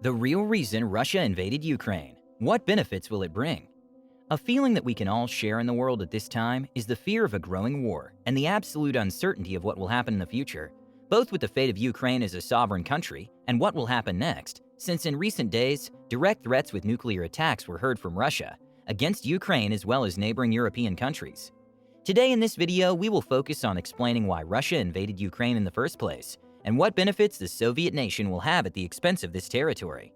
The real reason Russia invaded Ukraine. What benefits will it bring? A feeling that we can all share in the world at this time is the fear of a growing war and the absolute uncertainty of what will happen in the future, both with the fate of Ukraine as a sovereign country and what will happen next, since in recent days, direct threats with nuclear attacks were heard from Russia against Ukraine as well as neighboring European countries. Today in this video, we will focus on explaining why Russia invaded Ukraine in the first place and what benefits the Soviet nation will have at the expense of this territory.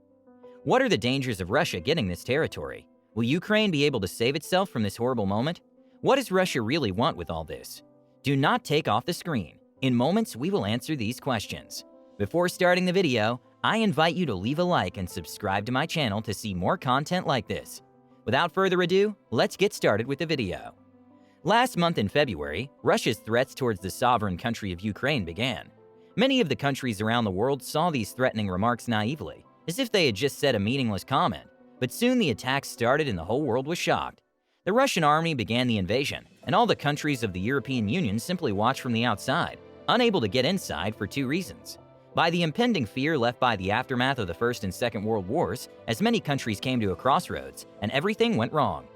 What are the dangers of Russia getting this territory? Will Ukraine be able to save itself from this horrible moment? What does Russia really want with all this? Do not take off the screen. In moments, we will answer these questions. Before starting the video, I invite you to leave a like and subscribe to my channel to see more content like this. Without further ado, let's get started with the video. Last month in February, Russia's threats towards the sovereign country of Ukraine began. Many of the countries around the world saw these threatening remarks naively, as if they had just said a meaningless comment. But soon the attacks started and the whole world was shocked. The Russian army began the invasion, and all the countries of the European Union simply watched from the outside, unable to get inside for two reasons. By the impending fear left by the aftermath of the First and Second World Wars, as many countries came to a crossroads, and everything went wrong.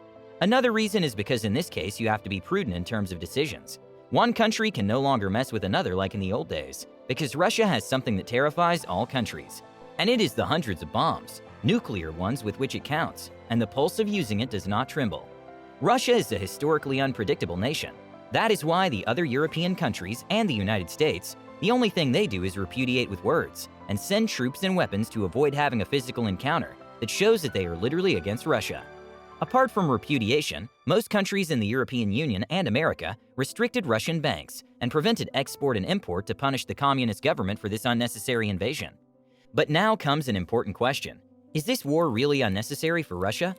Another reason is because in this case you have to be prudent in terms of decisions. One country can no longer mess with another like in the old days, because Russia has something that terrifies all countries. And it is the hundreds of bombs, nuclear ones with which it counts, and the pulse of using it does not tremble. Russia is a historically unpredictable nation. That is why the other European countries and the United States, the only thing they do is repudiate with words and send troops and weapons to avoid having a physical encounter that shows that they are literally against Russia. Apart from repudiation, most countries in the European Union and America restricted Russian banks and prevented export and import to punish the communist government for this unnecessary invasion. But now comes an important question. Is this war really unnecessary for Russia?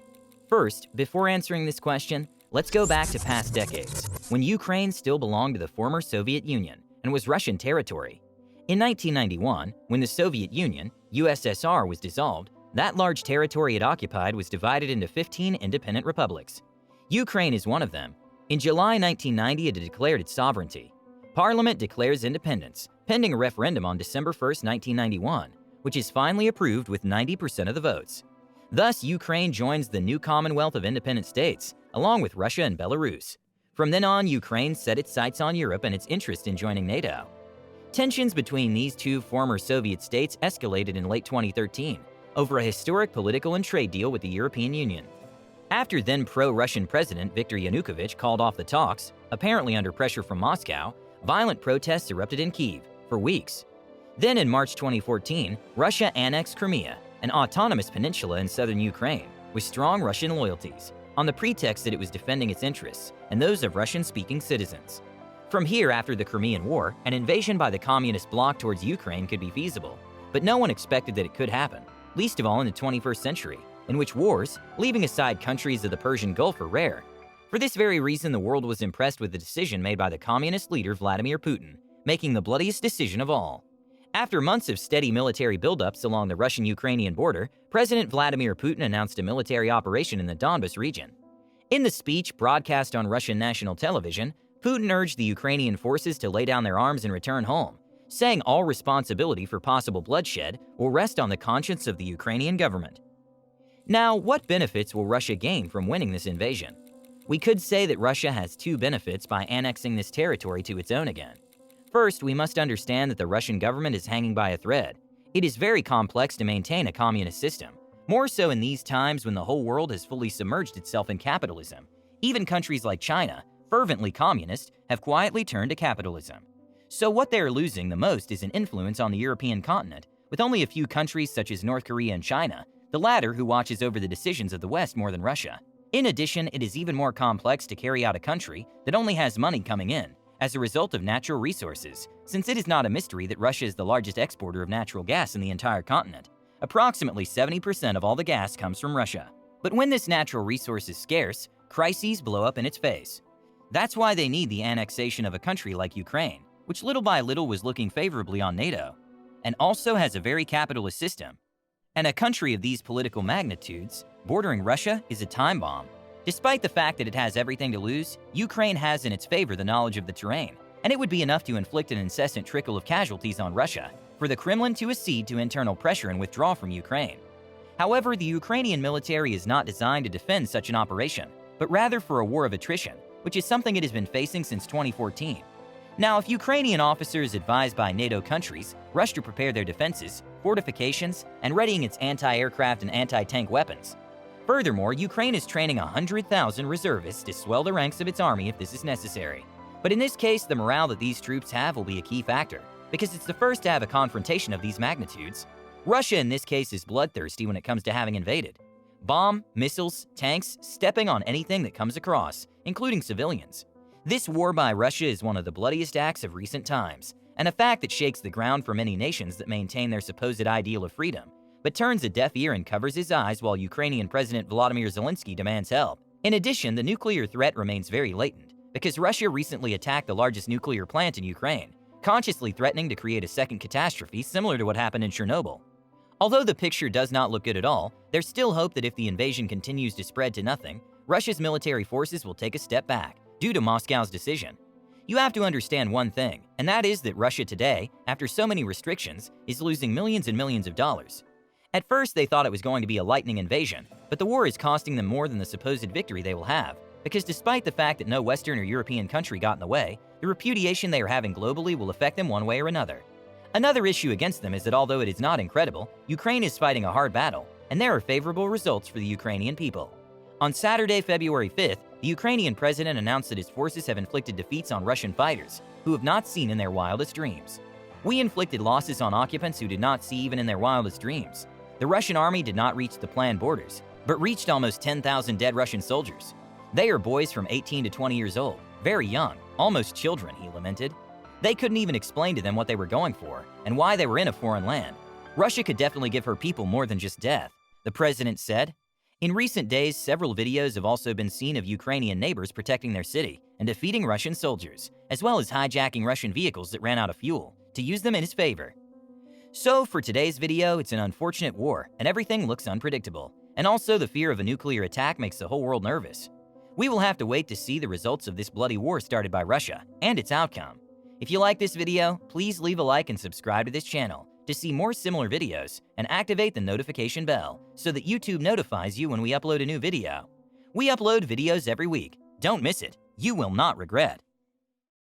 First, before answering this question, let's go back to past decades, when Ukraine still belonged to the former Soviet Union and was Russian territory. In 1991, when the Soviet Union, USSR, was dissolved, that large territory it occupied was divided into 15 independent republics. Ukraine is one of them. In July 1990, it declared its sovereignty. Parliament declares independence, pending a referendum on December 1, 1991, which is finally approved with 90% of the votes. Thus, Ukraine joins the new Commonwealth of Independent States, along with Russia and Belarus. From then on, Ukraine set its sights on Europe and its interest in joining NATO. Tensions between these two former Soviet states escalated in late 2013 over a historic political and trade deal with the European Union. After then pro-Russian President Viktor Yanukovych called off the talks, apparently under pressure from Moscow, violent protests erupted in Kyiv for weeks. Then in March 2014, Russia annexed Crimea, an autonomous peninsula in southern Ukraine, with strong Russian loyalties, on the pretext that it was defending its interests and those of Russian-speaking citizens. From here, after the Crimean War, an invasion by the communist bloc towards Ukraine could be feasible, but no one expected that it could happen, least of all in the 21st century, in which wars, leaving aside countries of the Persian Gulf, are rare. For this very reason, the world was impressed with the decision made by the communist leader Vladimir Putin, making the bloodiest decision of all. After months of steady military buildups along the Russian-Ukrainian border, President Vladimir Putin announced a military operation in the Donbas region. In the speech broadcast on Russian national television, Putin urged the Ukrainian forces to lay down their arms and return home, saying all responsibility for possible bloodshed will rest on the conscience of the Ukrainian government. Now, what benefits will Russia gain from winning this invasion? We could say that Russia has two benefits by annexing this territory to its own again. First, we must understand that the Russian government is hanging by a thread. It is very complex to maintain a communist system, more so in these times when the whole world has fully submerged itself in capitalism. Even countries like China, fervently communist, have quietly turned to capitalism. So what they are losing the most is an influence on the European continent, with only a few countries such as North Korea and China, the latter who watches over the decisions of the West more than Russia. In addition, it is even more complex to carry out a country that only has money coming in, as a result of natural resources, since it is not a mystery that Russia is the largest exporter of natural gas in the entire continent. Approximately 70% of all the gas comes from Russia. But when this natural resource is scarce, crises blow up in its face. That's why they need the annexation of a country like Ukraine, which little by little was looking favorably on NATO, and also has a very capitalist system. And a country of these political magnitudes, bordering Russia, is a time bomb. Despite the fact that it has everything to lose, Ukraine has in its favor the knowledge of the terrain, and it would be enough to inflict an incessant trickle of casualties on Russia, for the Kremlin to accede to internal pressure and withdraw from Ukraine. However, the Ukrainian military is not designed to defend such an operation, but rather for a war of attrition, which is something it has been facing since 2014. Now, if Ukrainian officers advised by NATO countries rush to prepare their defenses, fortifications, and readying its anti-aircraft and anti-tank weapons. Furthermore, Ukraine is training 100,000 reservists to swell the ranks of its army if this is necessary. But in this case, the morale that these troops have will be a key factor, because it's the first to have a confrontation of these magnitudes. Russia in this case is bloodthirsty when it comes to having invaded. Bomb, missiles, tanks, stepping on anything that comes across, including civilians. This war by Russia is one of the bloodiest acts of recent times, and a fact that shakes the ground for many nations that maintain their supposed ideal of freedom, but turns a deaf ear and covers his eyes while Ukrainian President Vladimir Zelensky demands help. In addition, the nuclear threat remains very latent, because Russia recently attacked the largest nuclear plant in Ukraine, consciously threatening to create a second catastrophe similar to what happened in Chernobyl. Although the picture does not look good at all, there's still hope that if the invasion continues to spread to nothing, Russia's military forces will take a step back, due to Moscow's decision. You have to understand one thing, and that is that Russia today, after so many restrictions, is losing millions and millions of dollars. At first, they thought it was going to be a lightning invasion, but the war is costing them more than the supposed victory they will have, because despite the fact that no Western or European country got in the way, the repudiation they are having globally will affect them one way or another. Another issue against them is that although it is not incredible, Ukraine is fighting a hard battle, and there are favorable results for the Ukrainian people. On Saturday, February 5th, the Ukrainian president announced that his forces have inflicted defeats on Russian fighters, who have not seen in their wildest dreams. We inflicted losses on occupants who did not see even in their wildest dreams. The Russian army did not reach the planned borders, but reached almost 10,000 dead Russian soldiers. They are boys from 18 to 20 years old, very young, almost children, he lamented. They couldn't even explain to them what they were going for and why they were in a foreign land. Russia could definitely give her people more than just death, the president said. In recent days, several videos have also been seen of Ukrainian neighbors protecting their city and defeating Russian soldiers, as well as hijacking Russian vehicles that ran out of fuel to use them in his favor. So for today's video, it's an unfortunate war and everything looks unpredictable, and also the fear of a nuclear attack makes the whole world nervous. We will have to wait to see the results of this bloody war started by Russia and its outcome. If you like this video, please leave a like and subscribe to this channel to see more similar videos, and activate the notification bell so that YouTube notifies you when we upload a new video. We upload videos every week. Don't miss it. You will not regret.